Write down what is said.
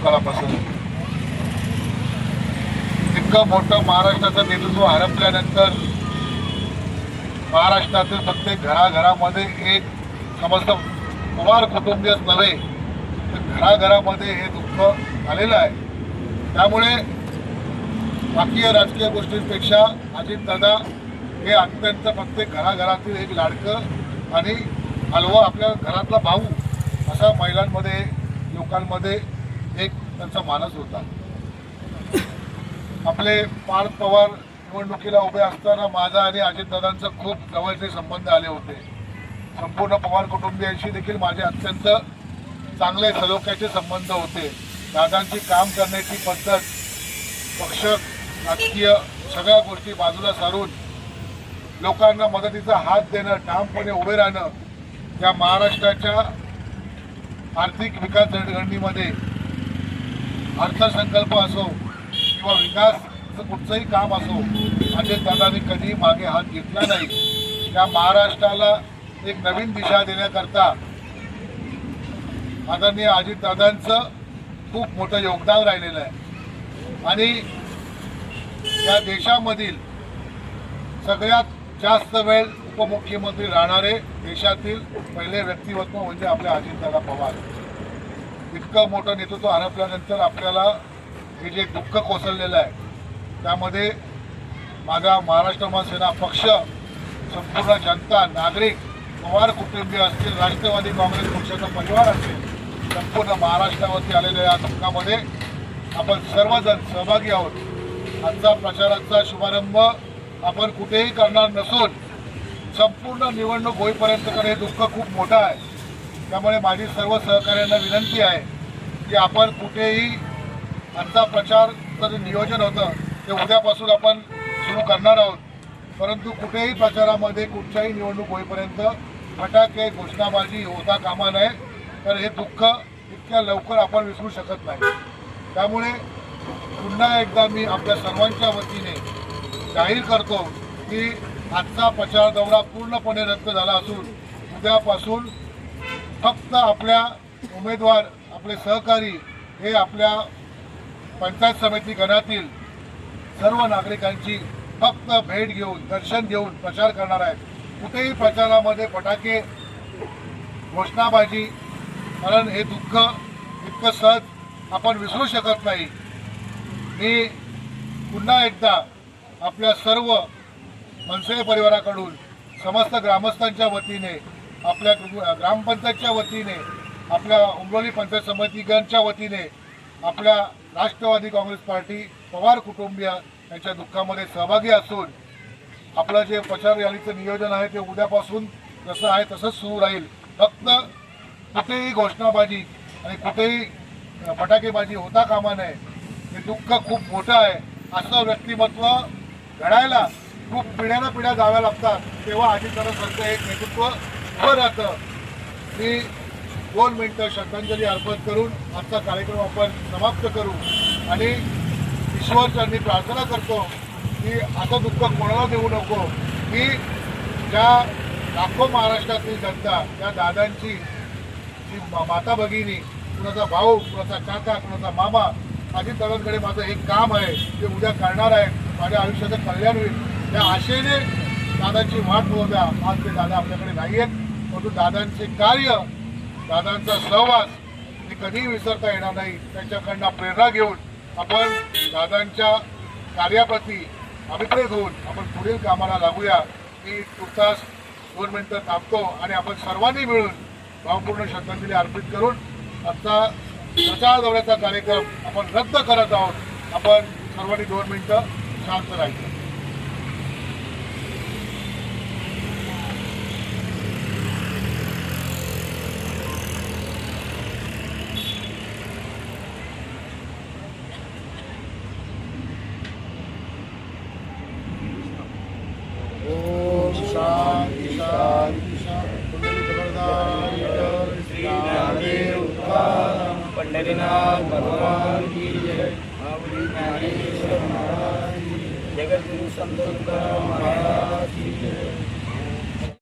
दुष्काळापासून. इतकं मोठं महाराष्ट्राचं नेतृत्व हरपल्यानंतर महाराष्ट्रातील प्रत्येक घराघरामध्ये एक समस्त पवार कुटुंबीयच नव्हे तर घराघरामध्ये हे दुःख आलेलं आहे. त्यामुळे बाकी राजकीय गोष्टींपेक्षा अजितदादा हे अत्यंत प्रत्येक घराघरातील एक लाडकं आणि हलवा आपल्या घरातला भाऊ असा महिलांमध्ये लोकांमध्ये एक त्यांचा मानस होता. आपले पार्थ पवार निवडणुकीला उभे असताना माझा आणि अजितदादांचा खूप जवळचे संबंध आले होते. संपूर्ण पवार कुटुंबियांशी देखील माझे अत्यंत चांगले सलोख्याचे संबंध होते. दादांची काम करण्याची पद्धत, पक्ष राजकीय सगळ्या गोष्टी बाजूला सारून लोकांना मदतीचा हात देणं, ठामपणे उभे राहणं, या महाराष्ट्राच्या आर्थिक विकास जडणघडणीमध्ये अर्थसंकल्प असो किंवा विकासाचं कुठचंही काम असो अजितदादांनी कधी मागे हात घेतला नाही. त्या महाराष्ट्राला एक नवीन दिशा देण्याकरता आदरणीय अजितदादांचं खूप मोठं योगदान राहिलेलं आहे. आणि या देशामधील सगळ्यात जास्त वेळ उपमुख्यमंत्री राहणारे देशातील पहिले व्यक्तिमत्व म्हणजे आपले अजितदादा पवार. इतकं मोठं नेतृत्व हरपल्यानंतर आपल्याला हे जे दुःख कोसळलेलं आहे त्यामध्ये माझा महाराष्ट्र सेना पक्ष, संपूर्ण जनता, नागरिक, पवार कुटुंबीय असतील, राष्ट्रवादी काँग्रेस पक्षाचा परिवार असेल, संपूर्ण महाराष्ट्रावरती आलेल्या या दुःखामध्ये आपण सर्वजण सहभागी आहोत. आजचा प्रचाराचा शुभारंभ आपण कुठेही करणार नसून संपूर्ण निवडणूक होईपर्यंत हे दुःख खूप मोठं आहे. त्यामुळे माझी सर्व सहकार्यांना विनंती आहे की आपण कुठेही आजचा प्रचारचं जे नियोजन होतं ते उद्यापासून आपण सुरू करणार आहोत. परंतु कुठेही प्रचारामध्ये कुठच्याही निवडणूक होईपर्यंत फटाके, घोषणाबाजी होता कामा नये. तर हे दुःख इतक्या लवकर आपण विसरू शकत नाही. त्यामुळे पुन्हा एकदा मी आपल्या सर्वांच्या वतीने जाहीर करतो की आजचा प्रचार दौरा पूर्णपणे रद्द झाला असून उद्यापासून फक्त आपल्या उमेदवार, आपले सहकारी हे आपल्या पंचायत समिती गणातील सर्व नागरिकांची फक्त भेट घेऊन, दर्शन घेऊन प्रचार करणार आहेत. कुठेही प्रचारामध्ये फटाके, घोषणाबाजी, कारण हे दुःख इतकं सहज आपण विसरू शकत नाही. मी पुन्हा एकदा आपल्या सर्व मनसे परिवाराकडून, समस्त ग्रामस्थांच्या वतीने, आपल्या ग्रामपंचायतच्या वतीने, आपल्या उमरोली पंचायत समितीच्या वतीने, आपल्या राष्ट्रवादी काँग्रेस पार्टी पवार कुटुंबीय यांच्या दुःखामध्ये सहभागी असून आपलं जे प्रचार रॅलीचं नियोजन आहे ते उद्यापासून जसं आहे तसंच सुरू राहील. फक्त कुठेही घोषणाबाजी आणि कुठेही फटाकेबाजी होता कामा नये. हे दुःख खूप मोठं आहे. असं व्यक्तिमत्व घडायला खूप पिढ्या जाव्या लागतात. तेव्हा अजितदादांचं एक नेतृत्व उभं राहतं. मी 2 मिनिटं श्रद्धांजली अर्पण करून आजचा कार्यक्रम आपण समाप्त करू आणि ईश्वरचरणी प्रार्थना करतो की असं दुःख कोणाला देऊ नको. की ज्या लाखो महाराष्ट्रातील जनता, त्या दादांची जी माता भगिनी, कुणाचा भाऊ, कुणाचा काका, कुणाचा मामा, अजितदादांकडे माझं एक काम आहे ते उद्या करणार आहे, माझ्या आयुष्याचं कल्याण होईल या आशेने दादांची वाट बघूया. आज ते दादा आपल्याकडे नाही आहेत, परंतु दादांचे कार्य, दादांचा सहवास हे कधीही विसरता येणार नाही. त्यांच्याकडनं प्रेरणा घेऊन आपण दादांच्या कार्याप्रती अभिप्रेत होऊन आपण पुढील कामाला लागूया. मी तुर्तास 2 मिनिटं थांबतो आणि आपण सर्वांनी मिळून भावपूर्ण श्रद्धांजली अर्पित करून आजचा प्रचार दौऱ्याचा कार्यक्रम आपण रद्द करत आहोत. आपण सर्वांनी 2 मिनिटं शांत राहायचं. शांती शांती पंढरीनाथ भगवान की जय। जगद्गुरु संत तुकाराम महाराज